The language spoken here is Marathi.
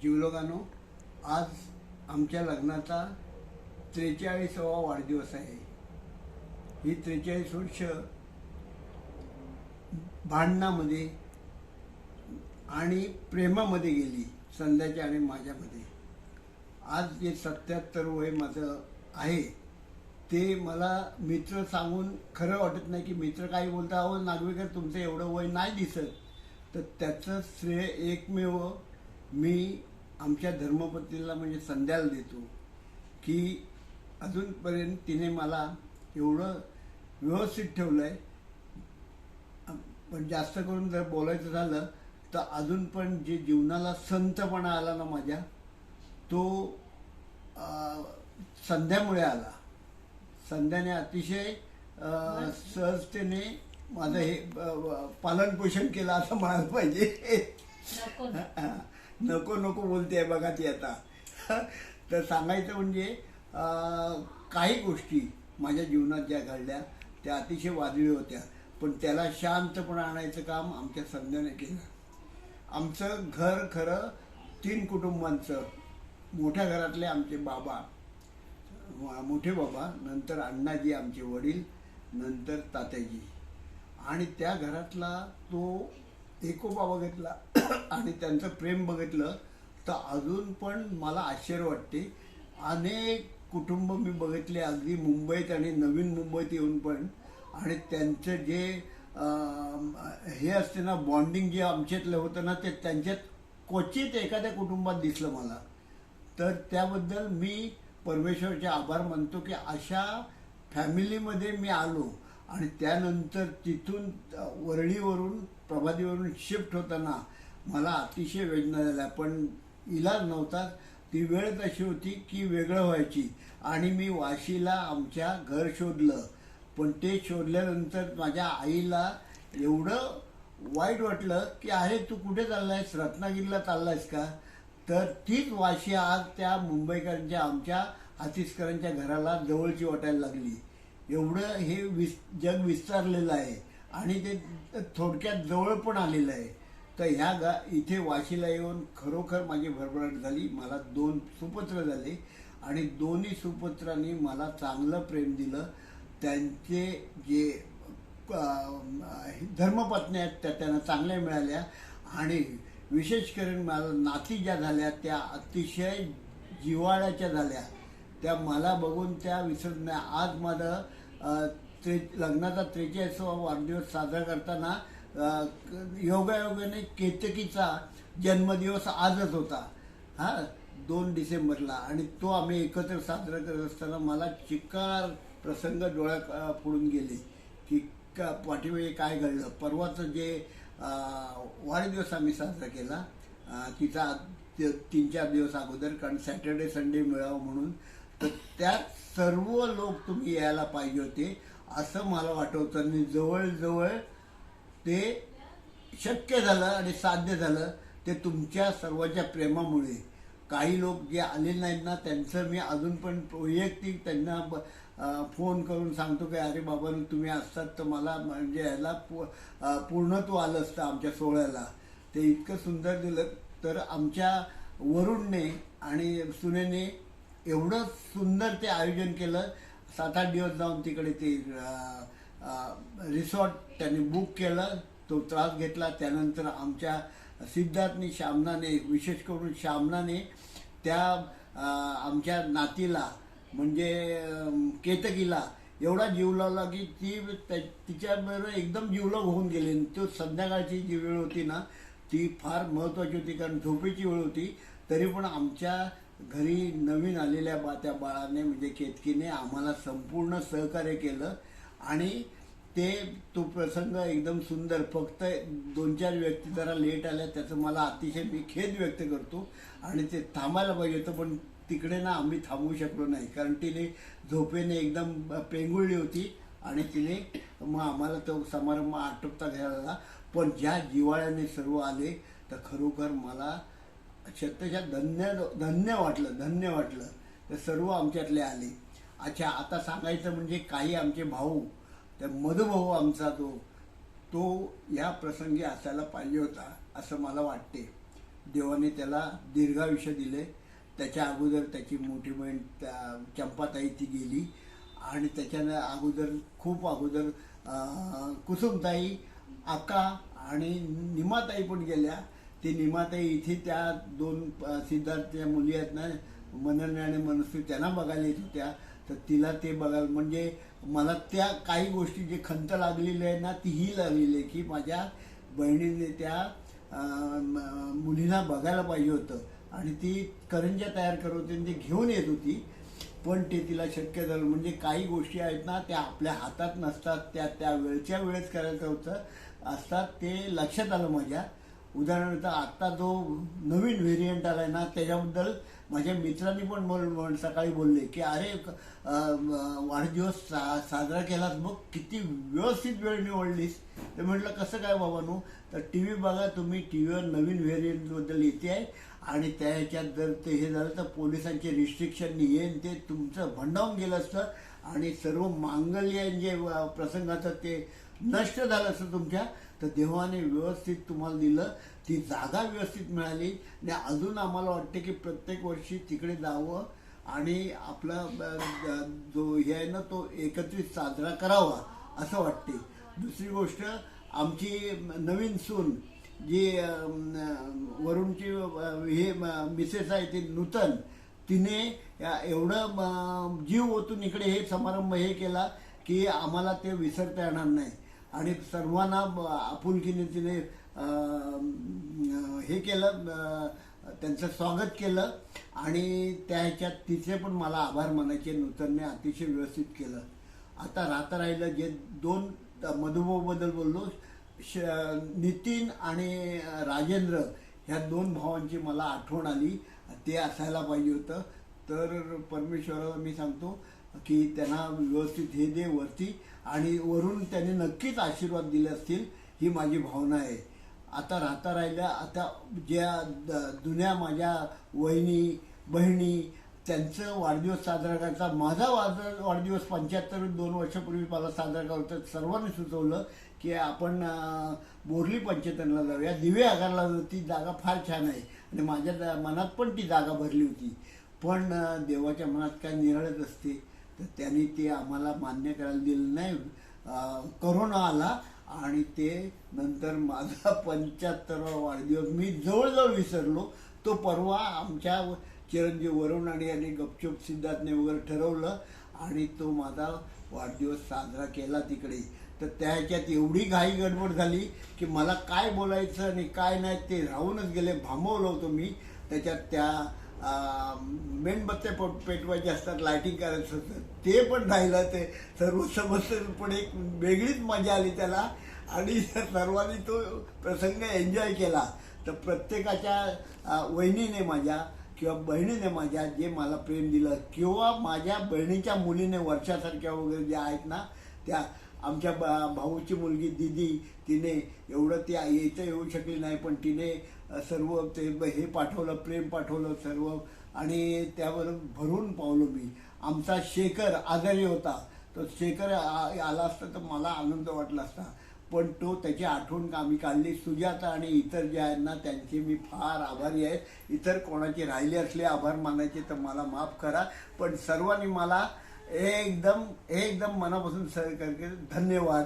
जीवलोकांनो, आज आमच्या लग्नाचा 43वा वाढदिवस आहे. ही 43 वर्ष भांडणामध्ये आणि प्रेमामध्ये गेली, संध्याच्या आणि माझ्यामध्ये. आज जे 77 वय माझं आहे ते मला मित्र सांगून खरं वाटत नाही की मित्र काही बोलता, अहो नागवेकर तुमचं एवढं वय नाही दिसत. तर त्याचं श्रेय एकमेव मी आमच्या धर्मपत्नीला म्हणजे संध्याला देतो की अजूनपर्यंत तिने मला एवढं व्यवस्थित ठेवलं आहे. पण जास्त करून जर बोलायचं झालं तर अजून पण जे जीवनाला संतपणा आला ना माझ्या, तो संध्यामुळे आला. संध्याने अतिशय सहजतेने माझं हे पालनपोषण केलं असं म्हणायला पाहिजे. नको नको बोलते आहे बघा ती आता. तर सांगायचं म्हणजे काही गोष्टी माझ्या जीवनात ज्या घडल्या त्या अतिशय वादळी होत्या, पण त्याला शांतपणा आणायचं काम आमच्या संध्याने केलं. आमचं घर खरं 3 कुटुंबांचं. मोठ्या घरातले आमचे बाबा, मोठे बाबा, नंतर अण्णाजी आमचे वडील, नंतर तात्याजी. आणि त्या घरातला तो एकोपा बघितला आणि त्यांचं प्रेम बघितलं तर अजून पण मला आश्चर्य वाटते. अनेक कुटुंब मी बघितले अगदी मुंबईत आणि नवीन मुंबईत येऊन पण, आणि त्यांचं जे हे असते ना बॉन्डिंग जे आमच्यातलं होतं ना, ते त्यांच्यात क्वचित एखाद्या कुटुंबात दिसलं मला. तर त्याबद्दल मी परमेश्वराचे आभार मानतो की अशा फॅमिलीमध्ये मी आलो. आणि त्यानंतर तिथून वरळीवरून प्रभादेवरून शिफ्ट होताना मला अतिशय वेदना झाल्या, पण इलाज नव्हता. ती वेळ तशी होती की वेगळं व्हायची. आणि मी वाशीला आमच्या घर शोधलं, पण ते शोधल्यानंतर माझ्या आईला एवढं वाईट वाटलं की अरे तू कुठे चाललायस, रत्नागिरीला चाललायस का? तर तीच वाशी आज त्या मुंबईकरांच्या, आमच्या आतिशकरांच्या घराला जवळची वाटायला लागली. एवढं हे जग विस्तारलेलं आहे आणि ते थोडक्यात जवळ पण आलेलं आहे. तर ह्या इथे वाशीला येऊन खरोखर माझी भरभराट झाली. मला 2 सुपुत्र झाले आणि दोन्ही सुपुत्रांनी मला चांगलं प्रेम दिलं. त्यांचे जे धर्मपत्नी आहेत त्या त्यांना चांगल्या मिळाल्या. आणि विशेष करून मला नाती ज्या झाल्या त्या अतिशय जिव्हाळ्याच्या झाल्या. त्या मला बघून त्या विसरत नाही. आज माझं लग्नाचा 43वा वाढदिवस साजरा करताना योगायोगाने केतकीचा जन्मदिवस आजच होता, 2 डिसेंबरला. आणि तो आम्ही एकत्र साजरा करत असताना मला चिक्कार प्रसंग डोळ्यात पडून गेले की पाठीमागे काय घडलं. परवाचं जे वाढदिवस आम्ही साजरा केला तिचा 3-4 दिवस अगोदर, कारण सॅटर्डे संडे मिळावं म्हणून. तर त्यात सर्व लोक तुम्ही यायला पाहिजे होते असं मला वाटवतं. आणि जवळजवळ ते शक्य झालं आणि साध्य झालं ते तुमच्या सर्वांच्या प्रेमामुळे. काही लोक जे आले नाहीत ना त्यांचं मी अजून पण वैयक्तिक त्यांना फोन करून सांगतो की अरे बाबा तुम्ही असतात तर मला म्हणजे ह्याला पूर्णत्व आलं असतं आमच्या सोहळ्याला. ते इतकं सुंदर दिलं. तर आमच्या वरुणने आणि सुनेने एवढं सुंदर ते आयोजन केलं. 7-8 दिवस जाऊन तिकडे ते रिसॉर्ट त्यांनी बुक केलं, तो त्रास घेतला. त्यानंतर आमच्या सिद्धार्थनी, श्यामनाने, विशेष करून श्यामनाने त्या आमच्या नातीला म्हणजे केतकीला एवढा जीव लावला की ती तिच्याबरोबर एकदम जीवलग होऊन गेली. तो संध्याकाळची जी वेळ होती ना ती फार महत्त्वाची होती, कारण झोपेची वेळ होती. तरी पण आमच्या घरी नवीन आलेल्या त्या बाळाने म्हणजे केतकीने आम्हाला संपूर्ण सहकार्य केलं. आणि तो प्रसंग एकदम सुंदर. फक्त 2-4 व्यक्ती जरा लेट आल्या त्याचं मला अतिशय मी खेद व्यक्त करतो. आणि ते थांबायला पाहिजे होतं, पण तिकडे ना आम्ही थांबवू शकलो नाही, कारण तिने झोपेने एकदम पेंगुळली होती आणि तिने मग आम्हाला तो समारंभ आटोपता घ्यायला. पण ज्या जिव्हाळ्याने सर्व आले तर खरोखर मला शतशः धन्य वाटलं. तर सर्व आमच्यातले आले. अच्छा, आता सांगायचं म्हणजे काही आमचे भाऊ, त्या मधुभाऊ आमचा तो या प्रसंगी असायला पाहिजे होता असं मला वाटते. देवाने त्याला दीर्घायुष्य दिले. त्याच्या अगोदर त्याची मोठी बहीण चंपाताई ती गेली आणि त्याच्या अगोदर खूप अगोदर कुसुमताई, आका आणि निमाताई पण गेल्या. ती निमाताई इथे त्या 2 सिद्धार्थच्या मुली आहेत ना, मनन आणि मनस्वी, त्यांना बघायला येत होत्या. तर तिला ते बघायला म्हणजे मला त्या काही गोष्टी जे खंत लागलेली आहे ना, ती ही लागलेली आहे की माझ्या बहिणीने त्या मुलीला बघायला पाहिजे होतं आणि ती करंज्या तयार करत होती आणि ती घेऊन येत होती, पण ते तिला शक्य झालं. म्हणजे काही गोष्टी आहेत ना, त्या आपल्या हातात नसतात, त्या वेळच्या वेळेस करायचं होतं असतात. ते लक्षात आलं माझ्या. उदाहरणार्थ आत्ता जो नवीन व्हेरियंट आलाय ना, त्याच्याबद्दल माझ्या मित्रांनी पण सकाळी बोलले की अरे वाढदिवस साजरा केलास, मग किती व्यवस्थित वेळ निवडलीस. तर म्हटलं कसं काय बाबांनो, तर टी व्ही बघा तुम्ही, टी व्हीवर नवीन व्हेरियंटबद्दल येते आहे आणि त्या ह्याच्यात जर ते हे झालं तर पोलिसांचे रिस्ट्रिक्शननी येईन ते तुमचं भंडावून गेलं असतं आणि सर्व मांगल्य जे प्रसंगाचं ते नष्ट झालं असतं तुमच्या. तर देवाने व्यवस्थित तुम्हाला दिलं, ती जागा व्यवस्थित मिळाली आणि अजून आम्हाला वाटते की प्रत्येक वर्षी तिकडे जावं आणि आपला जो हे आहे ना तो एकत्रित साजरा करावा असं वाटते. दुसरी गोष्ट, आमची नवीन सून जी वरुणची हे मिसेस आहे ती नूतन, तिने एवढं जीव ओतून इकडे हे समारंभ हे केला की आम्हाला ते विसरता येणार नाही आणि सर्वांना आपुलकीने तिने हे केलं, त्यांचं स्वागत केलं आणि त्या ह्याच्यात तिचे पण मला आभार मानायचे. नूतनने अतिशय व्यवस्थित केलं. आता राहिलं जे 2 मधुभाऊबद्दल बोललो, नितीन आणि राजेंद्र, ह्या 2 भावांची मला आठवण आली. ते असायला पाहिजे होतं. तर परमेश्वराला मी सांगतो की त्यांना व्यवस्थित हे दे वरती आणि वरून त्यांनी नक्कीच आशीर्वाद दिले असतील, ही माझी भावना आहे. आता राहिल्या आता ज्या जुन्या माझ्या वहिनी बहिणी त्यांचं वाढदिवस साजरा करायचा, माझा वाढदिवस 2 वर्षापूर्वी मला साजरा करायचा. सर्वांनी सुचवलं की आपण बोरली पंचतनला जाऊया, दिवे आगारला. ती जागा फार छान आहे आणि माझ्या मनात पण ती जागा भरली होती, पण देवाच्या मनात काय निराळच असते. तर त्यांनी ते आम्हाला मान्य करायला दिलं नाही. करोना आला आणि ते नंतर माझा 75वा वाढदिवस मी जवळजवळ विसरलो. तो परवा आमच्या चिरंजीव वरुण आणि यांनी गपचूप सिद्धार्थने वगैरे ठरवलं आणि तो माझा वाढदिवस साजरा केला तिकडे. तर त्या ह्याच्यात एवढी घाई गडबड झाली की मला काय बोलायचं आणि काय नाही ते राहूनच गेले. भांबवलं होतं मी. त्याच्यात त्या मेणबत्त्या पेटवायचे असतात, लायटिंग करायचं होतं, ते पण राहिलं. ते सर्व समजतं, पण एक वेगळीच मजा आली त्याला आणि सर्वांनी तो प्रसंग एन्जॉय केला. तर प्रत्येकाच्या वहिनीने माझ्या किंवा बहिणीने माझ्या जे मला प्रेम दिलं किंवा माझ्या बहिणीच्या मुलीने वर्षासारख्या वगैरे ज्या आहेत ना, त्या आमच्या भाऊची मुलगी दिदी, तिने एवढं ती येऊ शकली नाही, पण तिने सर्व ते हे पाठवलं, प्रेम पाठवलं सर्व आणि त्यावर भरून पावलो मी. आमचा शेखर आजारी होता, तो शेखर आला असता तर मला आनंद वाटला असता, पण तो त्याची आठवण आम्ही काढली. सुजाता आणि इतर जे आहेत ना त्यांचे मी फार आभारी आहे. इतर कोणाचे राहिले असले आभार मानायचे तर मला माफ करा, पण सर्वांनी मला एकदम मनापासून सहकार्य केलं. धन्यवाद.